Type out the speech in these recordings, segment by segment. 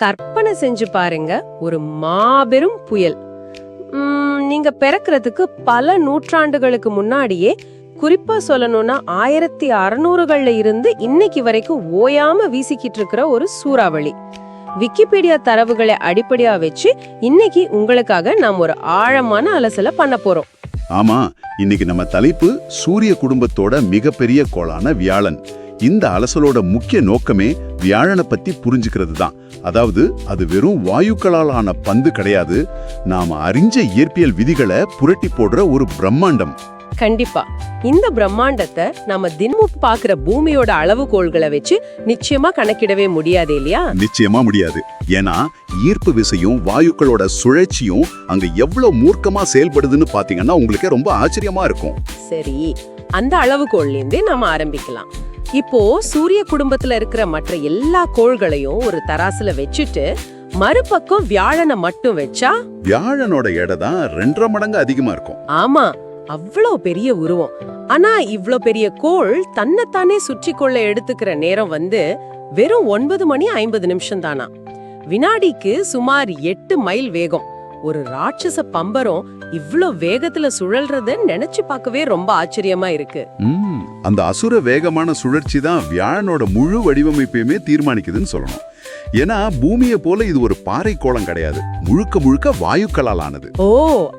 கற்பனை செஞ்சு பாருங்க, ஒரு மாபெரும் புயல். நீங்க பிறக்கிறதுக்கு பல நூற்றாண்டுகளுக்கு முன்னாடியே, குறிப்பா சொல்லணும்னா 1600கள்ல இருந்து இன்னைக்கு வரைக்கும் ஓயாம வீசிக்கிட்டு இருக்கிற ஒரு சூறாவளி. விக்கிபீடியா தரவுகளை அடிப்படையா வச்சு இன்னைக்கு உங்களுக்காக நாம் ஒரு ஆழமான அலசலை பண்ண போறோம். ஆமா, இன்னைக்கு நம்ம தலைப்பு சூரிய குடும்பத்தோட மிகப்பெரிய கோளான வியாழன். இந்த அலசலோட முக்கிய நோக்கமே வியாழனை பத்தி புரிஞ்சுக்கிறது தான். அதாவது அது வெறும் வாயுக்களால் ஆன பந்து கிடையாது, நாம அறிஞ்ச இயற்பியல் விதிகளை புரட்டி போடுற ஒரு பிரம்மாண்டம். கண்டிப்பா இந்த பிரம்மாண்டத்தை நம்ம தினமும் பாக்குற பூமியோட அளவுகோல்களை வச்சு நிச்சயமா கணக்கிடவே முடியாது இல்லையா? நிச்சயமா முடியாது. ஏன்னா ஈர்ப்பு விசையும் வாயுக்களோட சுழற்சியும் அங்க எவ்வளவு மூர்க்கமா செயல்படுதுன்னு பாத்தீங்கன்னா உங்களுக்கு ரொம்ப ஆச்சரியமா இருக்கும். சரி, அந்த அளவுகோல்ல இருந்தே நாம ஆரம்பிக்கலாம். இப்போ சூரிய குடும்பத்துல இருக்கிற மற்ற எல்லா கோள்களையும் ஒரு தராசுல வச்சுட்டு மறுபக்கம் வியாழனை மட்டும் வச்சா வியாழனோட எடை தான் 2.5 மடங்கு அதிகமா இருக்கும். ஆமா, அவ்வளோ பெரிய உருவம். ஆனா இவ்ளோ பெரிய கோள் தன்னைத்தானே சுற்றி கொள்ள எடுத்துக்கிற நேரம் வெறும் 9 மணி 50 நிமிஷம் தானா. வினாடிக்கு சுமார் 8 மைல் வேகம். ஒரு ராட்சச பம்பரம் இவ்ளோ வேகத்துல சுழல்றத நினைச்சு பார்க்கவே ரொம்ப ஆச்சரியமா இருக்கு. அந்த அசுர வேகமான சுழற்சி தான் வியாழனோட முழு வடிவமைப்பையுமே தீர்மானிக்குதுன்னு சொல்லணும். ஏன்னா பூமியை போல இது ஒரு பாறை கோளம் கிடையாது, முழுக்க முழுக்க வாயுக்களால் ஆனது. ஓ,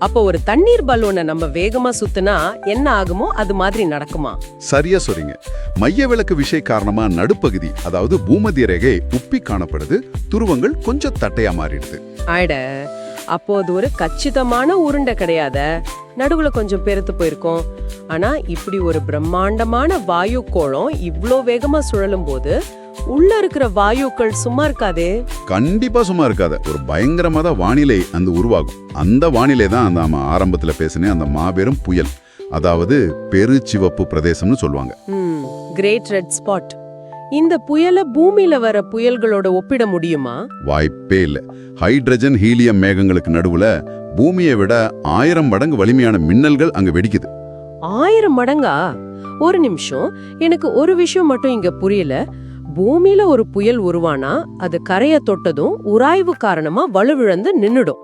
அப்ப ஒரு தண்ணீர் பலூனை நம்ம வேகமா சுத்தினா என்ன ஆகுமோ அது மாதிரி நடக்குமா? சரியா சொல்றீங்க. மைய விளக்கு விசை காரணமா நடுப்பகுதி, அதாவது பூமத்திய ரேகை உப்பி காணப்படுது, துருவங்கள் கொஞ்சம் தட்டையா மாறிடுது. ஆயிட, அப்போ அது ஒரு கச்சிதமான உருண்டை கிடையாத, நடுவுல கொஞ்சம் பெருத்து போயிருக்கும். ஆனா இப்படி ஒரு பிரம்மாண்டமான வாயு கோளம் இவ்ளோ வேகமா சுழலும் போது உள்ள இருக்கிற வாயுக்கள் சும்மா இருக்காதே. கண்டிப்பா சும்மா இருக்காத. ஒரு பயங்கரமா தான் வானிலை அந்த உருவாகும். அந்த வானிலை தான் நாம ஆரம்பத்துல பேசின அந்த மாபெரும் புயல், அதாவது பெருச்சிவப்பு பிரதேசம்னு சொல்லுவாங்க. Great red spot. இந்த புயலை பூமியில வர புயல்களோட ஒப்பிட முடியுமா? வாய்ப்பே இல்ல. ஹைட்ரஜன் ஹீலியம் மேகங்களுக்கு நடுவுல பூமியை விட 1000 மடங்கு வலிமையான மின்னல்கள் அங்க வெடிக்குது. 1000 மடங்கா? ஒரு நிமிஷம், எனக்கு ஒரு விஷயம் மட்டும் இங்க புரியல. பூமியில ஒரு புயல் உருவானா அது கரைய தொட்டதும் உராய்வு காரணமா வலுவிழந்து நின்னுடும்.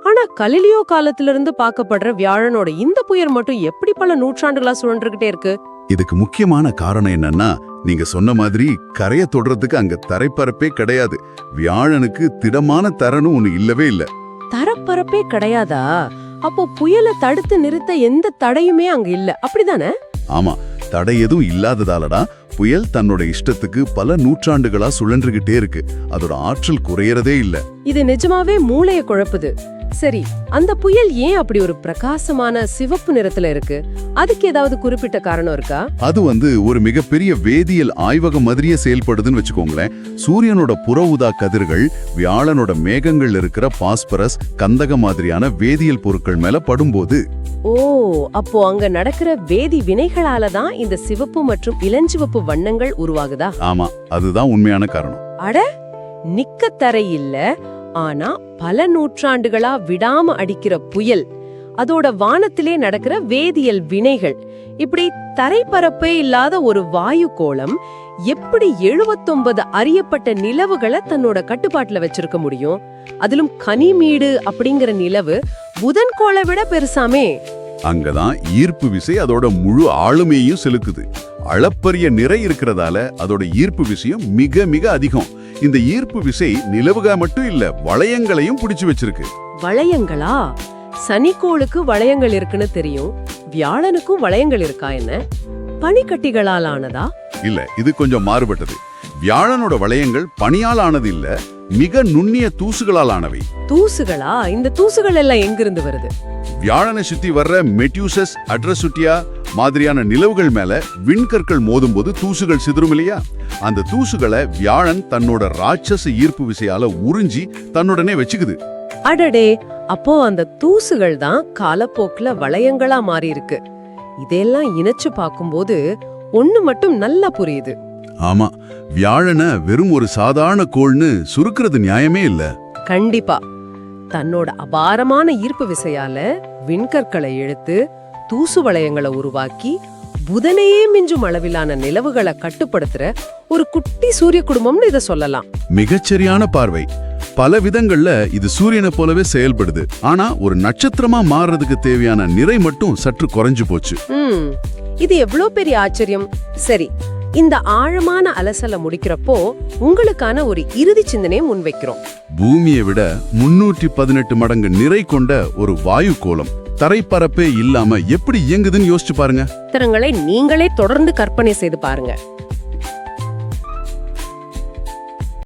ஆனா கலிலியோ காலத்திலிருந்து பார்க்கப்படுற வியாழனோட இந்த புயல் மட்டும் எப்படி பல நூற்றாண்டுகளா சுழன்றுகிட்டே இருக்கு? இதுக்கு முக்கியமான காரணம் என்னன்னா, நீங்க சொன்ன மாதிரி கரைய தொடுறதுக்கு அங்க தரைப்பரப்பே கிடையாது. வியாழனுக்கு திடமான தரணும் ஒண்ணு இல்லவே இல்ல. தரப்பரப்பே கிடையாதா? அப்போ புயலை தடுத்து நிறுத்த எந்த தடையுமே அங்க இல்ல, அப்படிதானே? ஆமா, தடை எதுவும் இல்லாததாலடா புயல் தன்னோட இஷ்டத்துக்கு பல நூற்றாண்டுகளா சுழன்றுகிட்டே இருக்கு. அதோட ஆற்றல் குறையறதே இல்ல. இது நிஜமாவே மூளைய குழப்புது. சரி, அந்த புயல் ஏன் அப்படி ஒரு பிரகாசமான சிவப்பு நிறத்துல இருக்கு? அதுக்கு ஏதாவது குறிப்பிட்ட காரணம் இருக்கா? அது ஒரு மிகப்பெரிய வேதியியல் ஆய்வகம் மாதிரியே செயல்படுதுன்னு வச்சுக்கோங்களேன். சூரியனோட புற ஊதா கதிர்கள் வியாழனோட மேகங்கள் இருக்கிற பாஸ்பரஸ், கந்தகம் மாதிரியான வேதியியல் பொருட்கள் மேல படும்போது, ஓ, அப்போ அங்க நடக்கிற வேதி வினைகளால தான் இந்த சிவப்பு மற்றும் இளஞ்சிவப்பு வண்ணங்கள் உருவாகுதா? ஆமா, அதுதான் உண்மையான காரணம். அட, நிக்க தரை இல்ல, ஆனா பல நூற்றாண்டுகளா விடாம அடிக்கிற புயல், அதோட வானத்திலே நடக்கிற வேதியியல் வினைகள், இப்படி தரைப்பரப்பே இல்லாத ஒரு வாயு கோளம் எப்படி 79 அறியப்பட்ட நிலவுகளை தன்னோட கட்டுப்பாட்டுல வச்சிருக்க முடியும்? அதிலும் கனிமீடு அப்படிங்கிற நிலவு புதன் கோளை விட பெருசாமே. அங்கதான் ஈர்ப்பு விசை அதோட முழு ஆளுமையையும் செலுக்குது. அளப்பரிய நிறை இருக்கிறதால அதோட ஈர்ப்பு விசையும் மிக மிக அதிகம். இந்த ஈர்ப்பு விசை நிலவுக மட்டும் இல்ல, வளையங்களையும் பிடிச்சு வச்சிருக்கு. வளையங்களா? சனிக்கோளுக்கு வளையங்கள் இருக்குன்னு தெரியும், வியாழனுக்கும் வளையங்கள் இருக்கா என்ன? பனிக்கட்டிகளால் ஆனதா? இல்ல, இது கொஞ்சம் மாறுபட்டது. வியாழனோட வளையங்கள் பனியால் ஆனது இல்ல, மிக நுண்ணிய தூசுகளால் ஆனவை. தூசுகளா? இந்த தூசுகள் எல்லாம் எங்கிருந்து வருது? வியாழனை சுத்தி வர்ற மெட்யூசஸ், அட்ரசுட்டியா மாதிரியான நிலவுகள் மேல விண்கற்கள் மோதும் போது தூசுகள் சிதறும் இல்லையா? அந்த தூசுகளை வியாழன் தன்னோட ராட்சச ஈர்ப்பு விசையால உறிஞ்சி தன்னுடனே வச்சுக்குது. அடடே, அப்போ அந்த தூசுகள் தான் காலப்போக்குல வளையங்களா மாறி இருக்கு. இதெல்லாம் இணைச்சு பார்க்கும்போது ஒண்ணு மட்டும் நல்லா புரியுது. ஆமா, வியாழனை வெறும் ஒரு சாதாரண கோள்னு சுருக்கிறது நியாயமே இல்ல. கண்டிப்பா தன்னோட அபாரமான ஈர்ப்பு விசையால விண்கற்களை இழுத்து தூசு வளையங்களை உருவாக்கி புதனையே மிஞ்சும் அளவிலான நிலவுகளை கட்டுப்படுத்துற ஒரு குட்டி சூரிய குடும்பம்னு இதை சொல்லலாம். மிகச்சரியான பார்வை. பல விதங்கள்ல இது சூரியனை போலவே செயல்படுது. ஆனா ஒரு நட்சத்திரமா மாறுறதுக்கு தேவையான நிறை மட்டும் சற்று குறைஞ்சு போச்சு. இது எவ்வளவு பெரிய ஆச்சரியம். சரி, இந்த ஆழமான அலசலை முடிக்கிறப்போ உங்களுக்கான ஒரு இறுதி சிந்தனையை முன்வைக்கிறோம். பூமியை விட 318 மடங்கு நிறை கொண்ட ஒரு வாயு கோளம் தரைப்பரப்பே இல்லாம எப்படி இயங்குதுன்னு யோசிச்சு பாருங்க. நட்சத்திரங்களை நீங்களே தொடர்ந்து கற்பனை செய்து பாருங்க.